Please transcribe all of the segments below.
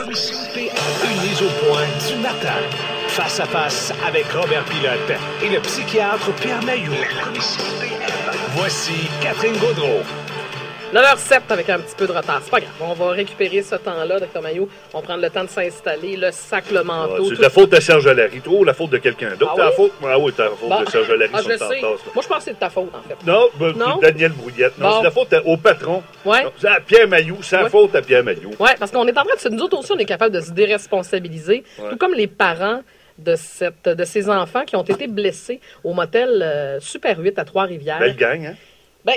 commission PA unis au point du matin. Face à face avec Robert Pilote et le psychiatre Pierre Mailloux. La commission PM. Voici Catherine Gaudreault. 9h07 avec un petit peu de retard. C'est pas grave. On va récupérer ce temps-là, Dr. Mailloux. On prend le temps de s'installer, le sac, le manteau. C'est de la faute de Serge Larry. Ou la faute de quelqu'un d'autre. Ah oui? C'est la faute de Serge Larry. Je le sais. Moi, je pense que c'est de ta faute, en fait. Non, Non? Daniel Brouillette. Non, c'est de la faute au patron. Ouais. Non, c'est à Pierre Mailloux. C'est la faute à Pierre Mailloux. Oui, parce qu'on est en train de nous autres aussi, on est capable de se déresponsabiliser. Ouais. Tout comme les parents de ces enfants qui ont été blessés au motel Super 8 à Trois-Rivières. Belle gang, hein? Ben,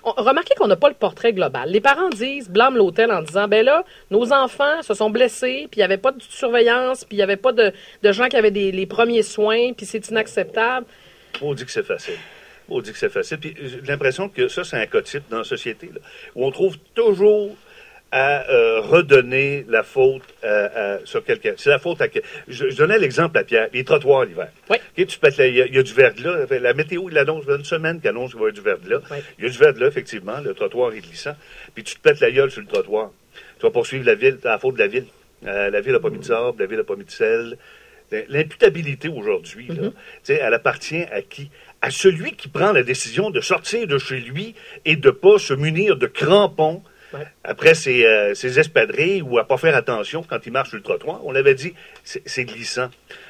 remarquez qu'on n'a pas le portrait global. Les parents blâment l'hôtel en disant, ben là, nos enfants se sont blessés, puis il n'y avait pas de surveillance, puis il n'y avait pas de gens qui avaient les premiers soins, puis c'est inacceptable. On dit que c'est facile. Puis j'ai l'impression que ça, c'est un cas type dans la société, là, où on trouve toujours à redonner la faute sur quelqu'un. C'est la faute à quelqu'un. Je donnais l'exemple à Pierre, les trottoirs l'hiver. Oui. Okay, il y a du verglas. La météo, il annonce, il y a une semaine qu'il annonce qu'il va y avoir du verglas. Oui. Il y a du verglas, effectivement. Le trottoir est glissant. Puis tu te pètes la gueule sur le trottoir. Tu vas poursuivre la ville, c'est la faute de la ville. La ville n'a pas mis de sable, la ville n'a pas mis de sel. L'imputabilité aujourd'hui, là, elle appartient à qui? À celui qui prend la décision de sortir de chez lui et de ne pas se munir de crampons après ses espadrilles ou à pas faire attention quand il marche sur le trottoir. On l'avait dit, c'est glissant.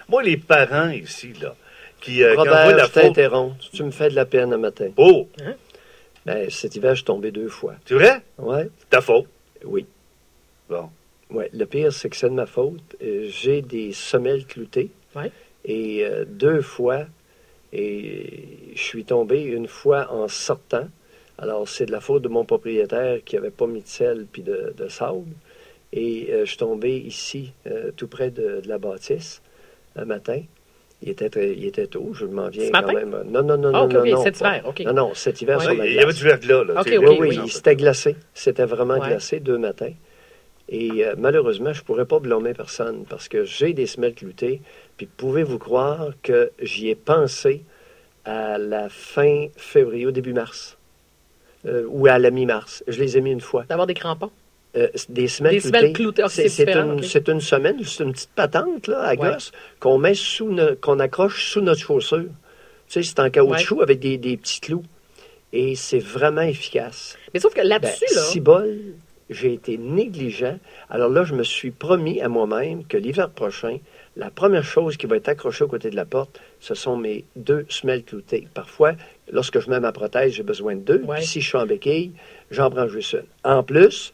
Moi, les parents ici, là, qui Robert, envoient la je faute... t'interromps. Tu me fais de la peine un matin. Oh! Ben, cet hiver, je suis tombé 2 fois. C'est vrai? Ouais. C'est ta faute. Oui. Bon. Ouais. Le pire, c'est que c'est de ma faute. J'ai des semelles cloutées. Ouais. Et 2 fois, et je suis tombé une fois en sortant. Alors, c'est de la faute de mon propriétaire qui n'avait pas mis de sel puis de sable. Et je suis tombé ici, tout près de la bâtisse, un matin. Il était tôt, je m'en viens Ce quand matin? même. Non, Ah, OK, non, OK, non. cet hiver, OK. Non, cet hiver sur la Il y avait glace. du verglas, là. OK, tu sais, OK, Oui, oui. c'était glacé. C'était vraiment Ouais. glacé 2 matins. Et malheureusement, je ne pourrais pas blâmer personne parce que j'ai des semelles cloutées. Puis pouvez-vous croire que j'y ai pensé à la fin février, au début mars, ou à la mi-mars. Je les ai mis une fois. D'avoir des crampons. Des semelles Des semelles cloutées. Ah, c'est différent, OK. C'est une semelle, c'est une petite patente là, à gosse qu'on met qu'on accroche sous notre chaussure. Tu sais, c'est en caoutchouc avec des petits clous. Et c'est vraiment efficace. Mais sauf que là-dessus, là... Si bol, j'ai été négligent. Alors là, je me suis promis à moi-même que l'hiver prochain, la première chose qui va être accrochée aux côtés de la porte, ce sont mes 2 semelles cloutées. Parfois, lorsque je mets ma prothèse, j'ai besoin de 2. Ouais. Puis si je suis en béquille, j'en prends juste une. En plus,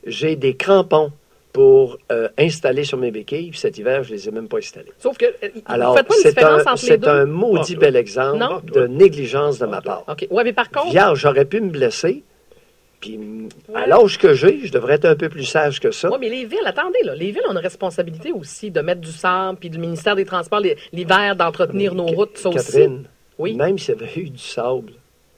j'ai des crampons pour installer sur mes béquilles. Puis cet hiver, je ne les ai même pas installés. Sauf que Alors, vous faites pas une différence entre les c'est deux? un maudit bel exemple Non? de négligence de ma part. OK. Ouais, mais par contre... Vierge, j'aurais pu me blesser. Puis, à l'âge que j'ai, je devrais être un peu plus sage que ça. Oui, mais les villes, attendez, là, les villes ont une responsabilité aussi de mettre du sable, puis le ministère des Transports, l'hiver, d'entretenir nos routes, ça aussi. Catherine, Oui. même s'il y avait eu du sable,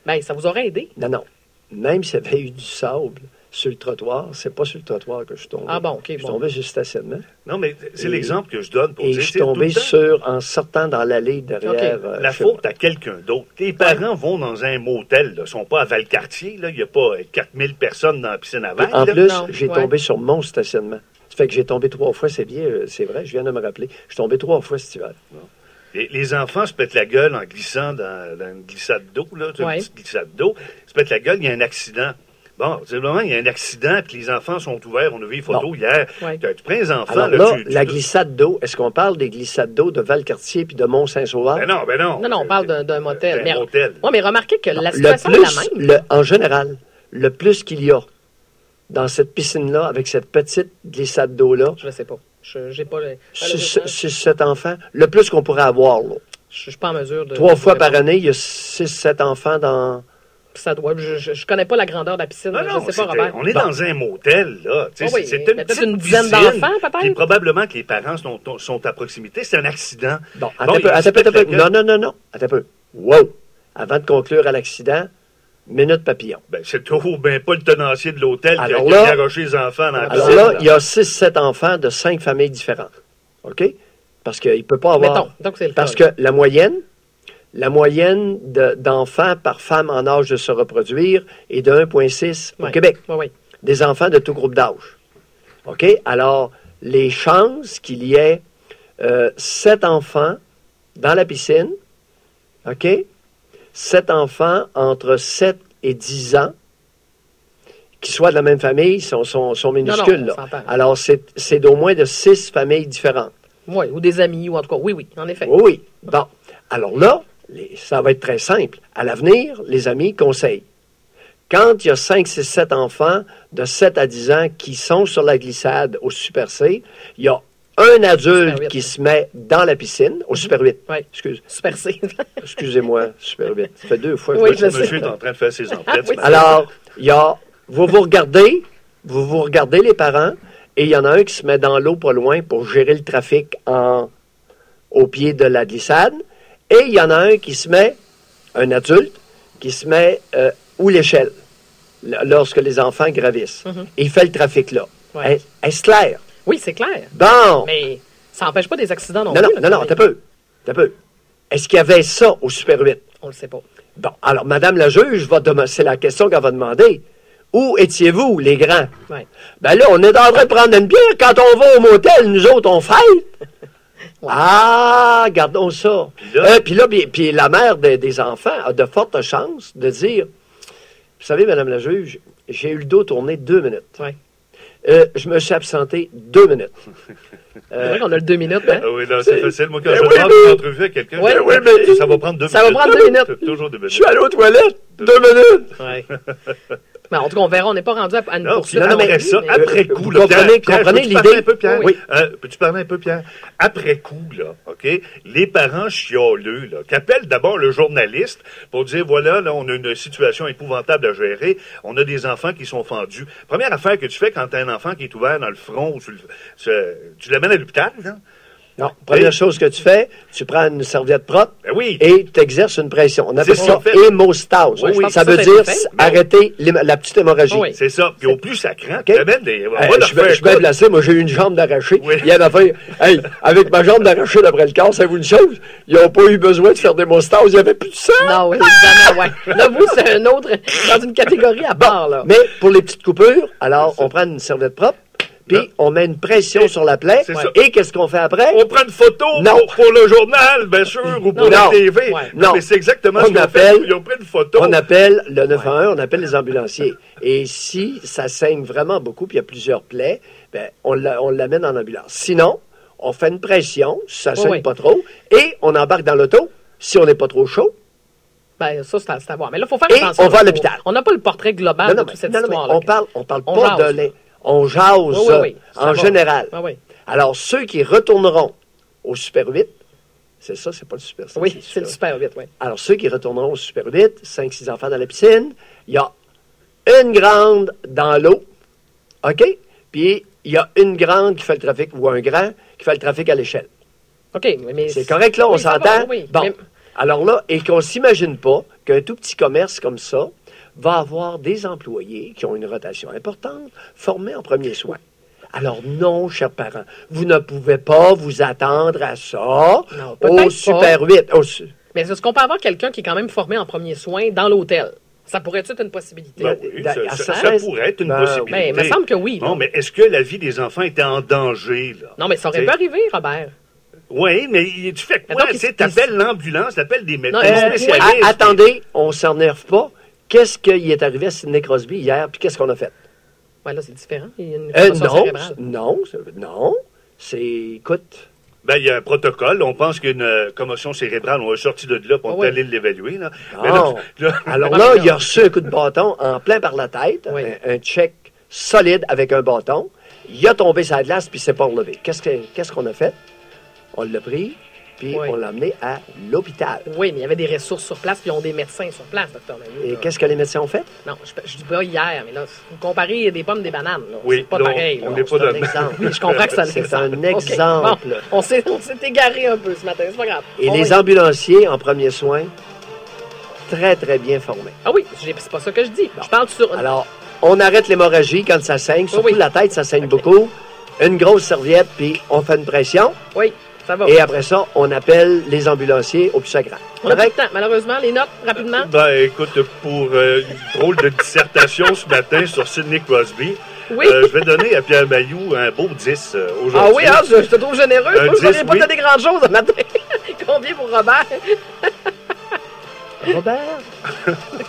Ben, ça vous aurait aidé. non, même s'il y avait eu du sable sur le trottoir, c'est pas sur le trottoir que je suis tombé. Ah bon, OK, Je suis bon. tombé sur le stationnement. Non, mais c'est Et- l'exemple que je donne pour Et dire... je c'est suis tombé tout le temps en sortant dans l'allée derrière. OK. la chez faute moi. à quelqu'un d'autre. Les parents vont dans un motel, là. Ils ne sont pas à Valcartier, là. Il n'y a pas 4000 personnes dans la piscine à vagues, En là. plus, Non, j'ai ouais. tombé sur mon stationnement. Ça fait que j'ai tombé 3 fois, c'est bien, c'est vrai, je viens de me rappeler. Je suis tombé 3 fois cet hiver. Les enfants se pètent la gueule en glissant dans une glissade d'eau, là. C'est Ouais. une petite glissade d'eau. Ils se pètent la gueule, il y a un accident. Bon, c'est vraiment, il y a un accident, puis les enfants sont ouverts. On a vu les photos hier. Ouais. Tu prends les enfants, Alors là, là, tu- la glissade d'eau, est-ce qu'on parle des glissades d'eau de Valcartier puis de Mont-Saint-Sauveur? Ben non. Non, on parle d'un motel. D'un motel. Oui, mais remarquez que la Le situation plus, est la même. en général, le plus qu'il y a dans cette piscine-là, avec cette petite glissade d'eau-là, Je ne sais pas. Je n'ai pas le... sur cet enfant, le plus qu'on pourrait avoir, là. Je suis pas en mesure de... 3 fois par année, il y a 6-7 enfants dans... Ça doit... Je connais pas la grandeur de la piscine. Non, je non, sais pas, c'était- Robert. on est Bon. dans un motel, là. Tu sais, Oh oui, c'est mais une peut-être petite une dizaine piscine, d'enfants, peut-être? puis probablement que les parents sont à proximité. C'est un accident. Bon, Bon, attends ils se un peu. pètent la gueule. Non. Attends un peu. Wow! Avant de conclure à l'accident, minute papillon. Ben, c'est toujours ben pas le tenancier de l'hôtel qui a Alors là- garoché les enfants dans la Alors piscine. là, il y a 6-7 enfants de 5 familles différentes. OK? Parce qu'il ne peut pas avoir... Mettons, donc c'est le Parce cas, que la moyenne d'enfants par femme en âge de se reproduire est de 1,6 au Ouais. Québec. Oui. Des enfants de tout groupe d'âge. OK? Alors, les chances qu'il y ait 7 enfants dans la piscine, OK? 7 enfants entre 7 et 10 ans qui soient de la même famille sont minuscules. Non, là. on s'entend. Alors, c'est d'au moins de 6 familles différentes. Oui, ou des amis, ou en tout cas, oui, en effet. Oui, oui. Bon. Alors là, ça va être très simple. À l'avenir, les amis conseillent. Quand il y a 5, 6, 7 enfants de 7 à 10 ans qui sont sur la glissade au Super C, il y a un adulte Super 8, qui se met dans la piscine, au Super 8. Oui. Super C. Excusez-moi, Super 8. Ça fait 2 fois que Oui, je je le sais. Monsieur est en train de faire ses emplettes. Oui, Alors, il y a, vous regardez les parents, et il y en a un qui se met dans l'eau pas loin pour gérer le trafic au pied de la glissade, et il y en a un qui se met, un adulte, qui se met où l'échelle, lorsque les enfants gravissent. Et il fait le trafic là. Ouais. Est-ce clair? Oui, c'est clair. Bon! Mais ça n'empêche pas des accidents non, Non, plus. non, t'as peu. Est-ce qu'il y avait ça au Super 8? On le sait pas. Bon, alors, Madame la juge, c'est la question qu'elle va demander. Où étiez-vous, les grands? Ouais. Ben là, on est en train de prendre une bière. Quand on va au motel, nous autres, on fête. Ouais. Ah, gardons ça. Puis là- Puis la mère des enfants a de fortes chances de dire, vous savez, Madame la juge, j'ai eu le dos tourné 2 minutes. Ouais. Je me suis absenté 2 minutes. C'est vrai qu'on a le 2 minutes, hein? Ah oui, non, c'est facile. Moi, quand Ben je oui, demande mais- une entrevue à quelqu'un, Ouais, je dis, oui, mais- ça va prendre 2 minutes. Ça va prendre 2 minutes. Toujours 2 Je minutes. suis allé aux toilettes 2 minutes. Ouais. Mais en tout cas, on verra. On n'est pas rendu à une Non, poursuite. puis après à ça, mais- après vous coup, là, comprenez- Pierre, comprenez peux-tu parler l'idée? un peu, Pierre? Oui. Peux-tu parler un peu, Pierre? Après coup, là, OK, les parents chialeux, là, qui appellent d'abord le journaliste pour dire, voilà, là, on a une situation épouvantable à gérer, on a des enfants qui sont fendus. Première affaire que tu fais quand tu as un enfant qui est ouvert dans le front, ou tu l'amènes à l'hôpital, là? Non, première chose que tu fais, tu prends une serviette propre Ben oui. et tu exerces une pression. On appelle C'est ça ça, fait. hémostase. Oui, je pense ça que veut ça dire fait. arrêter la petite hémorragie. Oui. C'est ça. Puis au plus ça craint, OK. tu amènes des... On va Hey, leur je suis bien faire placé. Moi, j'ai eu une jambe d'arraché. Oui. Il y en a fait, hey, avec ma jambe d'arraché d'après le corps, savez-vous une chose? Ils n'ont pas eu besoin de faire d'hémostase. Il n'y avait plus de sang. Non, oui, évidemment, ouais. Là, vous, c'est un autre, dans une catégorie à part, là. Mais pour les petites coupures, alors, on prend une serviette propre, puis on met une pression sur la plaie. C'est ça. Et qu'est-ce qu'on fait après? On prend une photo Non. pour le journal, bien sûr, ou pour la Non. TV. Ouais. Non, mais c'est exactement On ce qu'ils ont appelle- fait. Ils ont pris une photo. On appelle le 911, on appelle les ambulanciers. Et si ça saigne vraiment beaucoup, puis il y a plusieurs plaies, ben, on l'amène en ambulance. Sinon, on fait une pression, si ça saigne oui. pas trop, et on embarque dans l'auto, si on n'est pas trop chaud. Ben, ça, c'est à voir. Mais là, il faut faire Et attention. on va à l'hôpital. On n'a pas le portrait global de toute cette histoire-là. on parle On pas jase. de on jase Oui, ça en va. général. Ah oui. Alors, ceux qui retourneront au Super 8, c'est ça, c'est pas le Super 7. Oui, c'est le super vite, oui. Alors, ceux qui retourneront au Super 8, 5-6 enfants dans la piscine, il y a une grande dans l'eau, OK? Puis, il y a une grande qui fait le trafic, ou un grand qui fait le trafic à l'échelle. OK, mais... C'est correct, là, on Oui, ça s'entend? va, oui. Bon. Mais- Alors là, et qu'on ne s'imagine pas qu'un tout petit commerce comme ça va avoir des employés qui ont une rotation importante, formés en premiers soins. Alors non, chers parents, vous ne pouvez pas vous attendre à ça Non, peut-être au pas. Super 8. Mais est-ce qu'on peut avoir quelqu'un qui est quand même formé en premiers soins dans l'hôtel? Ça pourrait être une possibilité. Ben oui, À ça 16, pourrait être une ben, possibilité. Ben, il me semble que oui. là. Non, mais est-ce que la vie des enfants était en danger, là? Non, mais ça aurait T'sais, pu arriver, Robert. Oui, mais tu fais quoi? Donc, Tu sais, t'appelles l'ambulance, t'appelles des Non, médecins spécialistes. attendez, on s'en énerve pas. Qu'est-ce qui est arrivé à Sidney Crosby hier, puis qu'est-ce qu'on a fait? Ouais, là, c'est différent. Il y a une commotion cérébrale. non, c'est, écoute... Ben, il y a un protocole. On pense qu'il y a une commotion cérébrale. On est sorti de là, puis on Oui. est allé l'évaluer, là. Non. Mais là, Alors Non, là, mais non. il a reçu un coup de bâton en plein par la tête, Oui. un check solide avec un bâton. Il a tombé sur la glace, puis il s'est pas relevé. Qu'est-ce qu'on a fait? On l'a pris, puis Oui. on l'a amené à l'hôpital. Oui, mais il y avait des ressources sur place, puis ils ont des médecins sur place, docteur Maillot. Et là. qu'est-ce que les médecins ont fait? Non, je dis pas hier, mais là, vous comparez des pommes des bananes. Là. Oui, c'est pas là, pareil. on là. n'est pas C'est un dans... exemple. Oui, je comprends que c'est un C'est exemple. un OK, exemple. bon, on s'est égaré un peu ce matin, c'est pas grave. Et On les va- ambulanciers en premiers soins, très, très bien formés. Ah oui, c'est pas ça que je dis. Je parle sur... Alors, on arrête l'hémorragie quand ça saigne, surtout oui. la tête, ça saigne OK. beaucoup. Une grosse serviette, puis on fait une pression. Oui, ça va. Et après ça, on appelle les ambulanciers au plus sacré. On a plus de temps, malheureusement. Les notes, rapidement. Ben, écoute, pour une drôle de dissertation ce matin sur Sidney Crosby, Oui. Je vais donner à Pierre Mailloux un beau 10 aujourd'hui. Ah oui, hein, je te trouve généreux. Un Moi, je 10, n'aurais pas oui. donné grand-chose ce matin. Combien pour Robert? Robert,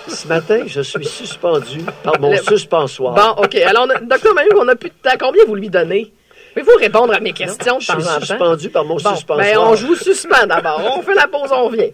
ce matin, je suis suspendu par mon suspensoire. Bon, OK. Alors, docteur Mailloux, on n'a plus de temps. Combien vous lui donnez? Pouvez-vous répondre à mes questions de Je temps suis en temps? suspendu par mon Bon, suspensoire. ben, on joue suspend d'abord. On fait la pause, on revient.